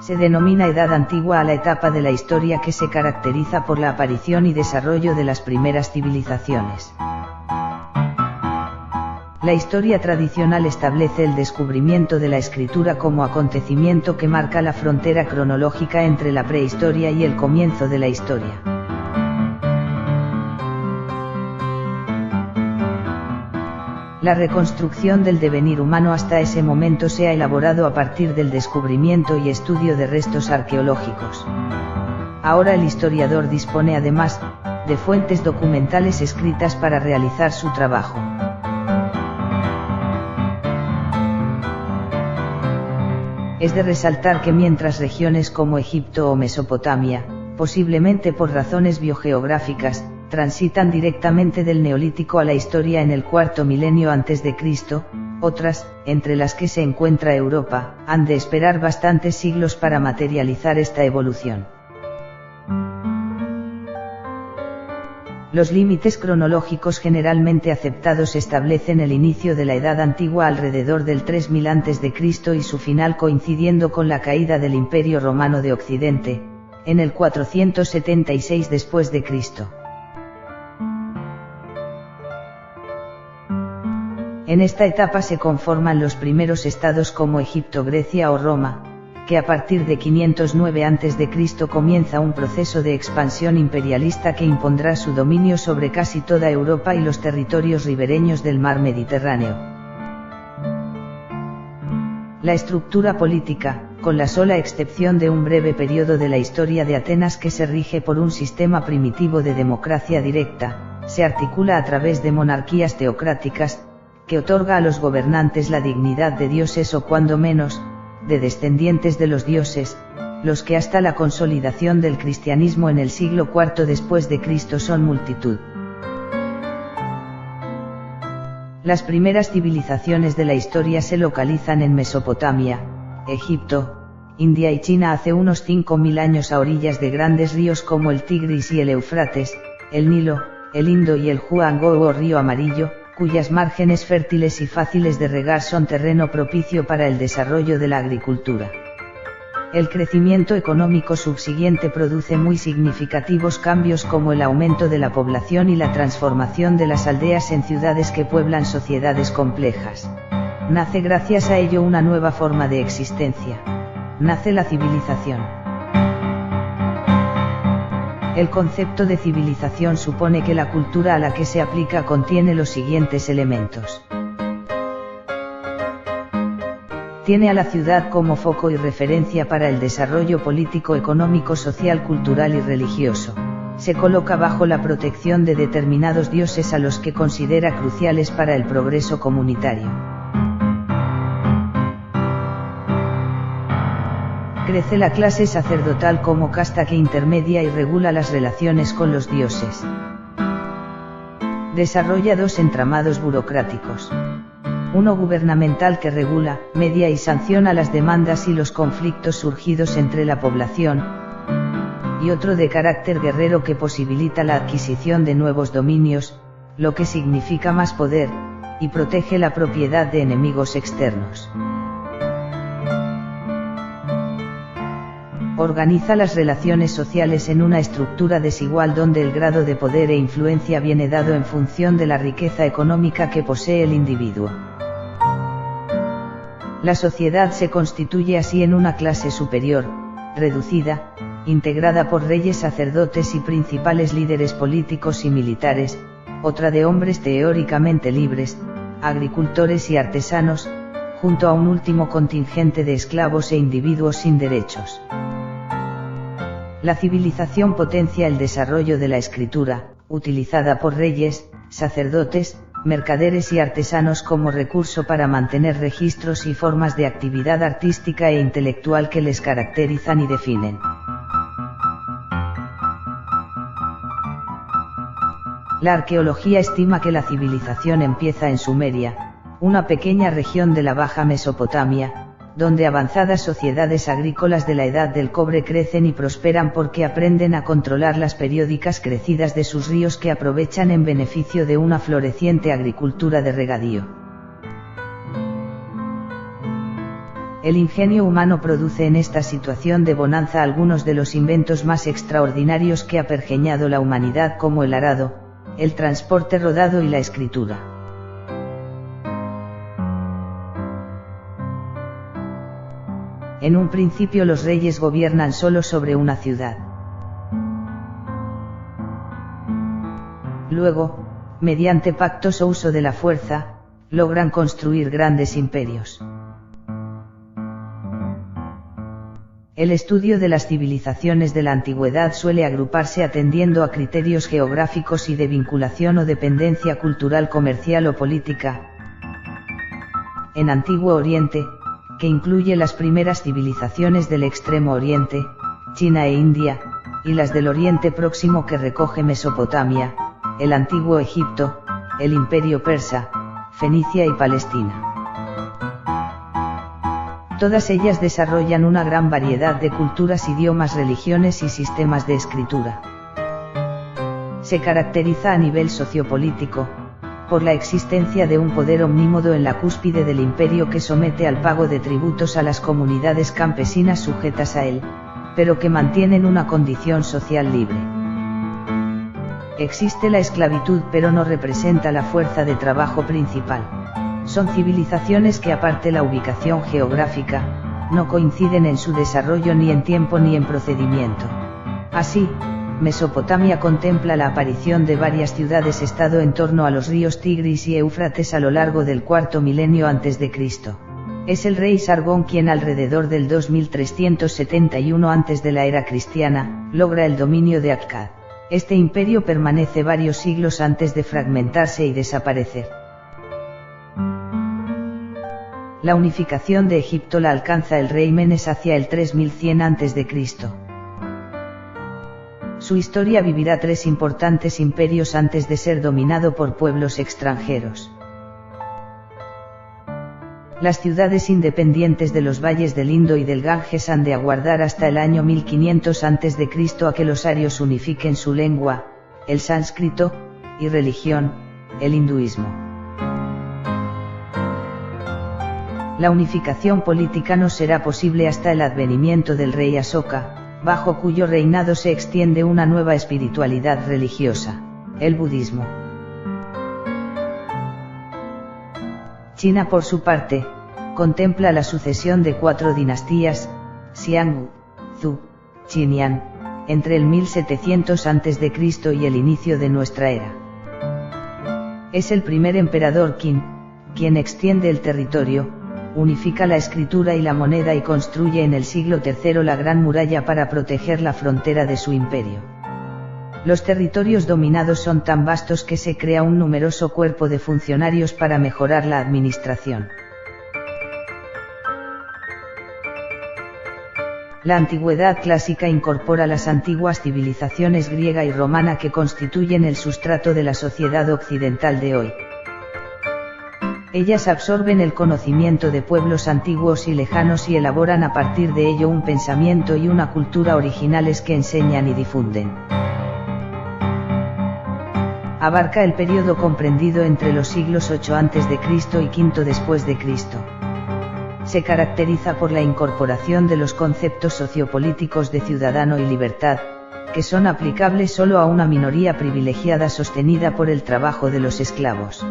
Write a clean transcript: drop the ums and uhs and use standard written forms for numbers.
Se denomina Edad Antigua a la etapa de la historia que se caracteriza por la aparición y desarrollo de las primeras civilizaciones. La historia tradicional establece el descubrimiento de la escritura como acontecimiento que marca la frontera cronológica entre la prehistoria y el comienzo de la historia. La reconstrucción del devenir humano hasta ese momento se ha elaborado a partir del descubrimiento y estudio de restos arqueológicos. Ahora el historiador dispone además de fuentes documentales escritas para realizar su trabajo. Es de resaltar que mientras regiones como Egipto o Mesopotamia, posiblemente por razones biogeográficas, transitan directamente del Neolítico a la historia en el cuarto milenio a.C., otras, entre las que se encuentra Europa, han de esperar bastantes siglos para materializar esta evolución. Los límites cronológicos generalmente aceptados establecen el inicio de la Edad Antigua alrededor del 3000 a.C. y su final coincidiendo con la caída del Imperio Romano de Occidente, en el 476 después de Cristo. En esta etapa se conforman los primeros estados como Egipto, Grecia o Roma, que a partir de 509 a.C. comienza un proceso de expansión imperialista que impondrá su dominio sobre casi toda Europa y los territorios ribereños del mar Mediterráneo. La estructura política, con la sola excepción de un breve periodo de la historia de Atenas que se rige por un sistema primitivo de democracia directa, se articula a través de monarquías teocráticas, que otorga a los gobernantes la dignidad de dioses o cuando menos, de descendientes de los dioses, los que hasta la consolidación del cristianismo en el siglo IV después de Cristo son multitud. Las primeras civilizaciones de la historia se localizan en Mesopotamia, Egipto, India y China hace unos 5000 años a orillas de grandes ríos como el Tigris y el Éufrates, el Nilo, el Indo y el Huangho o Río Amarillo, cuyas márgenes fértiles y fáciles de regar son terreno propicio para el desarrollo de la agricultura. El crecimiento económico subsiguiente produce muy significativos cambios como el aumento de la población y la transformación de las aldeas en ciudades que pueblan sociedades complejas. Nace gracias a ello una nueva forma de existencia. Nace la civilización. El concepto de civilización supone que la cultura a la que se aplica contiene los siguientes elementos. Tiene a la ciudad como foco y referencia para el desarrollo político, económico, social, cultural y religioso. Se coloca bajo la protección de determinados dioses a los que considera cruciales para el progreso comunitario. Crece la clase sacerdotal como casta que intermedia y regula las relaciones con los dioses. Desarrolla dos entramados burocráticos. Uno gubernamental que regula, media y sanciona las demandas y los conflictos surgidos entre la población, y otro de carácter guerrero que posibilita la adquisición de nuevos dominios, lo que significa más poder, y protege la propiedad de enemigos externos. Organiza las relaciones sociales en una estructura desigual donde el grado de poder e influencia viene dado en función de la riqueza económica que posee el individuo. La sociedad se constituye así en una clase superior, reducida, integrada por reyes, sacerdotes y principales líderes políticos y militares, otra de hombres teóricamente libres, agricultores y artesanos, junto a un último contingente de esclavos e individuos sin derechos. La civilización potencia el desarrollo de la escritura, utilizada por reyes, sacerdotes, mercaderes y artesanos como recurso para mantener registros y formas de actividad artística e intelectual que les caracterizan y definen. La arqueología estima que la civilización empieza en Sumeria, una pequeña región de la Baja Mesopotamia, donde avanzadas sociedades agrícolas de la Edad del Cobre crecen y prosperan porque aprenden a controlar las periódicas crecidas de sus ríos que aprovechan en beneficio de una floreciente agricultura de regadío. El ingenio humano produce en esta situación de bonanza algunos de los inventos más extraordinarios que ha pergeñado la humanidad, como el arado, el transporte rodado y la escritura. En un principio los reyes gobiernan solo sobre una ciudad. Luego, mediante pactos o uso de la fuerza, logran construir grandes imperios. El estudio de las civilizaciones de la antigüedad suele agruparse atendiendo a criterios geográficos y de vinculación o dependencia cultural, comercial o política. En Antiguo Oriente, que incluye las primeras civilizaciones del Extremo Oriente, China e India, y las del Oriente Próximo que recoge Mesopotamia, el Antiguo Egipto, el Imperio Persa, Fenicia y Palestina. Todas ellas desarrollan una gran variedad de culturas, idiomas, religiones y sistemas de escritura. Se caracteriza a nivel sociopolítico, por la existencia de un poder omnímodo en la cúspide del imperio que somete al pago de tributos a las comunidades campesinas sujetas a él, pero que mantienen una condición social libre. Existe la esclavitud, pero no representa la fuerza de trabajo principal. Son civilizaciones que, aparte la ubicación geográfica, no coinciden en su desarrollo ni en tiempo ni en procedimiento. Así, Mesopotamia contempla la aparición de varias ciudades-estado en torno a los ríos Tigris y Éufrates a lo largo del cuarto milenio a.C. Es el rey Sargón quien alrededor del 2371 antes de la era cristiana, logra el dominio de Akkad. Este imperio permanece varios siglos antes de fragmentarse y desaparecer. La unificación de Egipto la alcanza el rey Menes hacia el 3100 a.C. Su historia vivirá 3 importantes imperios antes de ser dominado por pueblos extranjeros. Las ciudades independientes de los valles del Indo y del Ganges han de aguardar hasta el año 1500 a.C. a que los arios unifiquen su lengua, el sánscrito, y religión, el hinduismo. La unificación política no será posible hasta el advenimiento del rey Asoka, bajo cuyo reinado se extiende una nueva espiritualidad religiosa, el budismo. China, por su parte, contempla la sucesión de 4 dinastías, Xiang, Zhou, Qinian, entre el 1700 a.C. y el inicio de nuestra era. Es el primer emperador Qin, quien extiende el territorio, unifica la escritura y la moneda y construye en el siglo III la Gran Muralla para proteger la frontera de su imperio. Los territorios dominados son tan vastos que se crea un numeroso cuerpo de funcionarios para mejorar la administración. La antigüedad clásica incorpora las antiguas civilizaciones griega y romana que constituyen el sustrato de la sociedad occidental de hoy. Ellas absorben el conocimiento de pueblos antiguos y lejanos y elaboran a partir de ello un pensamiento y una cultura originales que enseñan y difunden. Abarca el periodo comprendido entre los siglos 8 a.C. y V después de Cristo. Se caracteriza por la incorporación de los conceptos sociopolíticos de ciudadano y libertad, que son aplicables solo a una minoría privilegiada sostenida por el trabajo de los esclavos.